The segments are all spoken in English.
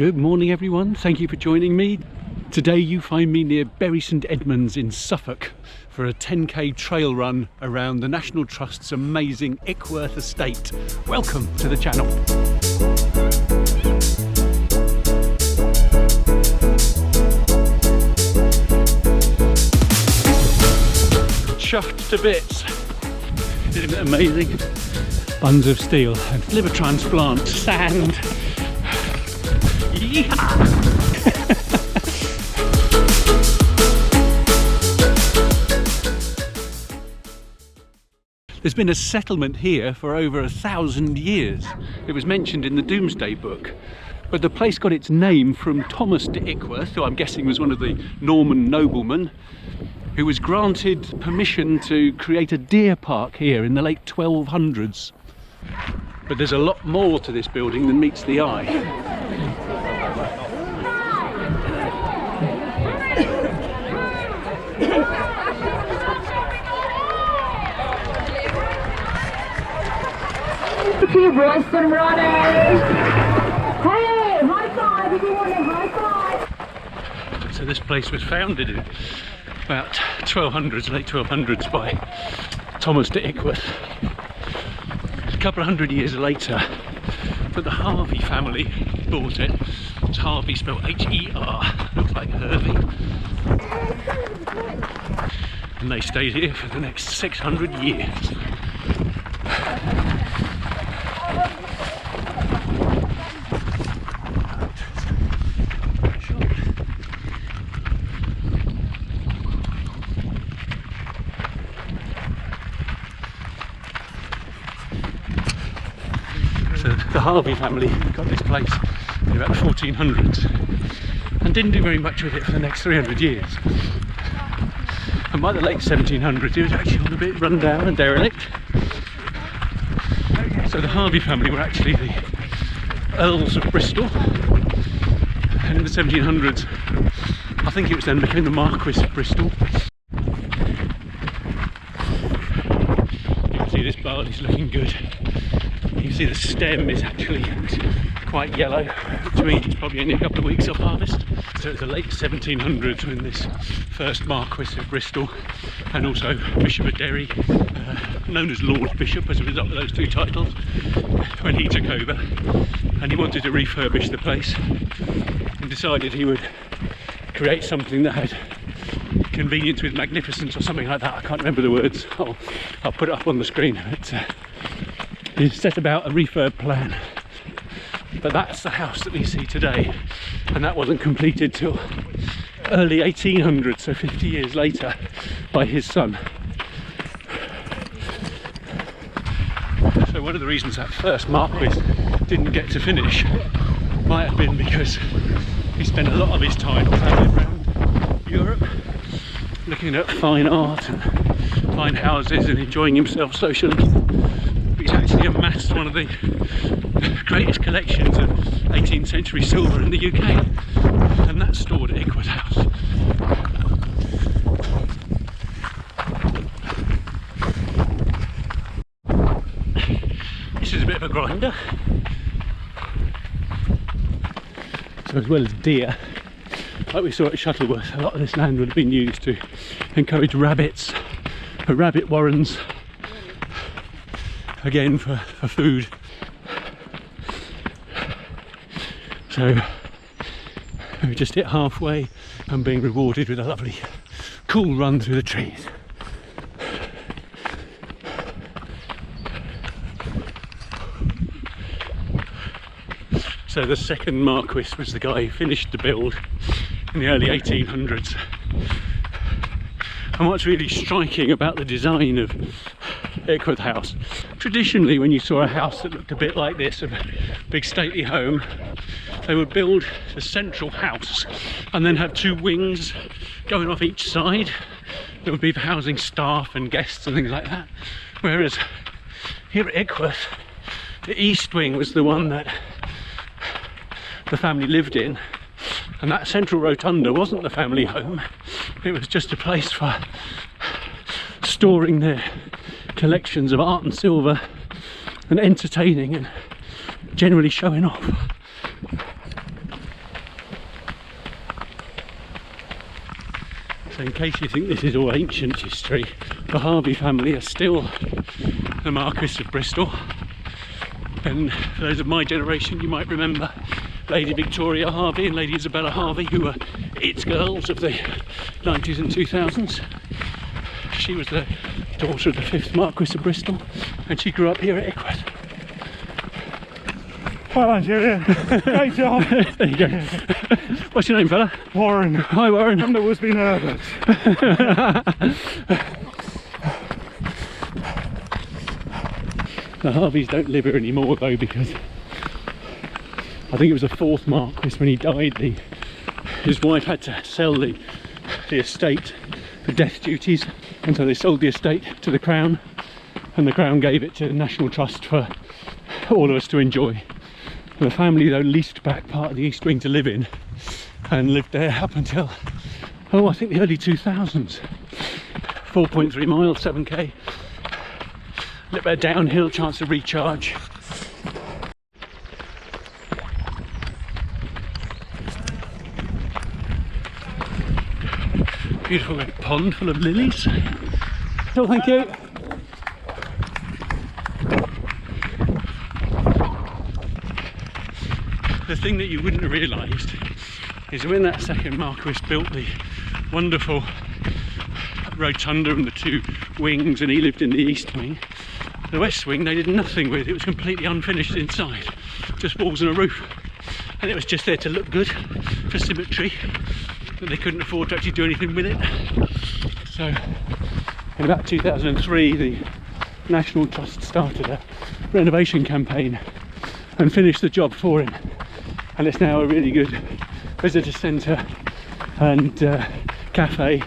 Good morning everyone, thank you for joining me. Today you find me near Bury St Edmunds in Suffolk for a 10k trail run around the National Trust's amazing Ickworth Estate. Welcome to the channel. Chuffed to bits. Isn't it amazing? Buns of steel and liver transplant, sand. Yeehaw! There's been a settlement here for over 1,000 years. It was mentioned in the Domesday Book. But the place got its name from Thomas de Ickworth, who I'm guessing was one of the Norman noblemen, who was granted permission to create a deer park here in the late 1200s. But there's a lot more to this building than meets the eye. Boston runners! Hey, high five! Everyone, high five! So this place was founded in about 1200s, late 1200s by Thomas de Ickworth. A couple of hundred years later, but the Harvey family bought it. It's Harvey spelled H-E-R, looks like Hervey. And they stayed here for the next 600 years. So the Harvey family got this place in about the 1400s and didn't do very much with it for the next 300 years. And by the late 1700s it was actually all a bit run down and derelict. So the Harvey family were actually the Earls of Bristol, and in the 1700s I think it was then became the Marquis of Bristol. You can see this barley's looking good. You can see the stem is actually quite yellow, which means it's probably only a couple of weeks off harvest. So it's the late 1700s when this first Marquis of Bristol and also Bishop of Derry, known as Lord Bishop as a result of those two titles, when he took over, and he wanted to refurbish the place and decided he would create something that had convenience with magnificence or something like that. I can't remember the words. I'll put it up on the screen. But he set about a refurb plan. But that's the house that we see today, and that wasn't completed till early 1800s, so 50 years later, by his son. So one of the reasons that first Marquis didn't get to finish might have been because he spent a lot of his time travelling around Europe looking at fine art and fine houses and enjoying himself socially. He's actually amassed one of the greatest collections of 18th century silver in the UK, and that's stored at Ickworth House. This is a bit of a grinder. So as well as deer, like we saw at Shuttleworth, a lot of this land would have been used to encourage rabbits, for rabbit warrens, again for food. So we've just hit halfway and being rewarded with a lovely cool run through the trees. So the second Marquis was the guy who finished the build in the early 1800s. And what's really striking about the design of Ickworth House, traditionally when you saw a house that looked a bit like this, a big stately home, they would build the central house and then have two wings going off each side. There would be for housing staff and guests and things like that. Whereas here at Ickworth, the east wing was the one that the family lived in, and that central rotunda wasn't the family home. It was just a place for storing their collections of art and silver and entertaining and generally showing off. So in case you think this is all ancient history, the Harvey family are still the Marquis of Bristol. And for those of my generation, you might remember Lady Victoria Harvey and Lady Isabella Harvey, who were its girls of the 90s and 2000s. She was the daughter of the 5th Marquis of Bristol, and she grew up here at Ickworth. Well, Julian, great job. There you go. What's your name, fella? Warren. Hi, Warren. I've always been Herbert. The Harveys don't live here anymore though, because I think it was the 4th Marquis when he died. His wife had to sell the estate for death duties, and so they sold the estate to the Crown, and the Crown gave it to the National Trust for all of us to enjoy. And the family though leased back part of the East Wing to live in, and lived there up until, oh, I think the early 2000s. 4.3 miles, 7k. A little bit of downhill, chance to recharge. Beautiful little pond full of lilies. Oh, thank you. The thing that you wouldn't have realised is when that 2nd Marquis built the wonderful rotunda and the 2 wings, and he lived in the East Wing, the West Wing they did nothing with. It was completely unfinished inside, just walls and a roof, and it was just there to look good for symmetry, but they couldn't afford to actually do anything with it. So in about 2003 the National Trust started a renovation campaign and finished the job for him, and it's now a really good visitor centre and cafe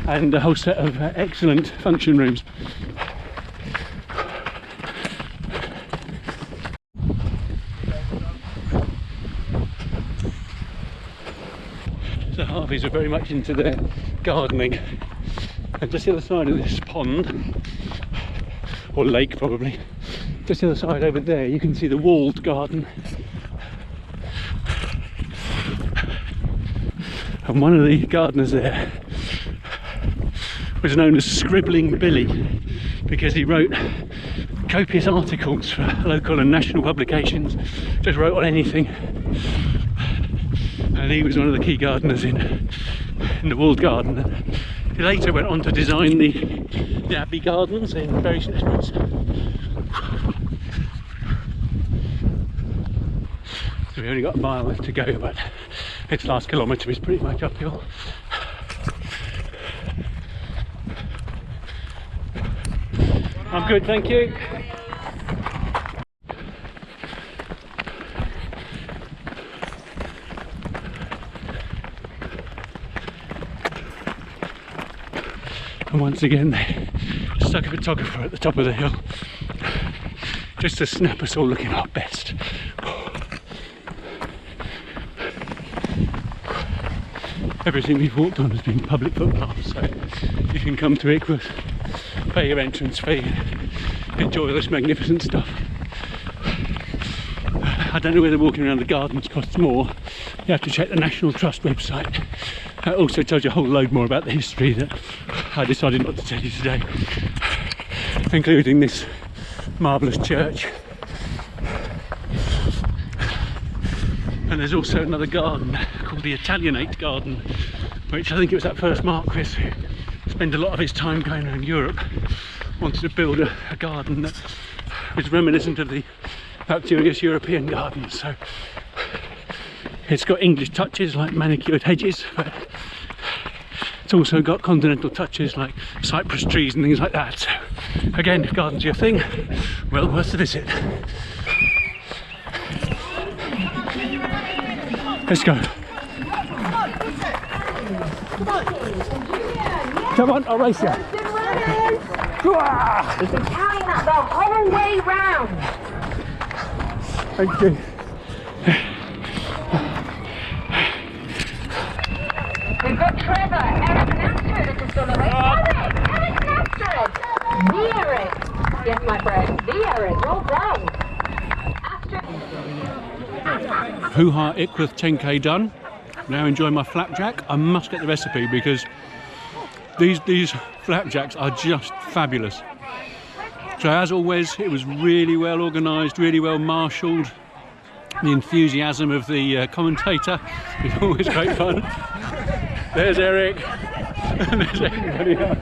and a whole set of excellent function rooms. The Harveys are very much into their gardening, and just the other side of this pond, or lake probably, just the other side over there you can see the walled garden, and one of the gardeners there was known as Scribbling Billy because he wrote copious articles for local and national publications, just wrote on anything. And he was one of the key gardeners in the walled garden. He later went on to design the Abbey Gardens in Bury St Edmunds. So we only got a mile left to go, but its last kilometre is pretty much uphill. I'm good, thank you. And once again they stuck a photographer at the top of the hill just to snap us all looking our best. Everything we've walked on has been public footpaths, so you can come to Ickworth, pay your entrance fee, enjoy this magnificent stuff. I don't know whether walking around the gardens costs more. You have to check the National Trust website. It also tells you a whole load more about the history that I decided not to tell you today, including this marvellous church. And there's also another garden called the Italianate Garden, which I think it was that 1st Marquis who spent a lot of his time going around Europe, wanted to build a garden that was reminiscent of the luxurious European gardens. So it's got English touches like manicured hedges, but it's also got continental touches like cypress trees and things like that. So again, if garden's your thing, well worth the visit. Let's go. Come on, I'll race you. We've been carrying that the whole way round. Thank you. We've got Trevor, Eric and Astrid that just gone away. Eric and Astrid! The Eric! Yes, my friend, the Eric, well done. Astrid. Hoohaah Ickworth 10k done. Now enjoy my flapjack. I must get the recipe because These flapjacks are just fabulous. So as always, it was really well organised, really well marshalled. The enthusiasm of the commentator is always great fun. There's Eric, and there's everybody else.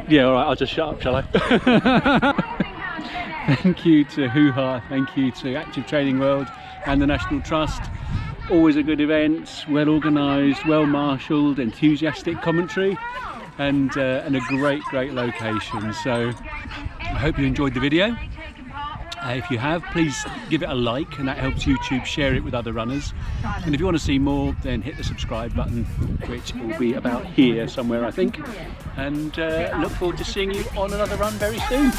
Yeah, all right, I'll just shut up, shall I? Thank you to Hoohaah, thank you to Active Training World and the National Trust. Always a good event, well organised, well marshalled, enthusiastic commentary, and a great location. So I hope you enjoyed the video. If you have, please give it a like, and that helps YouTube share it with other runners. And if you want to see more, then hit the subscribe button, which will be about here somewhere, I think. And look forward to seeing you on another run very soon.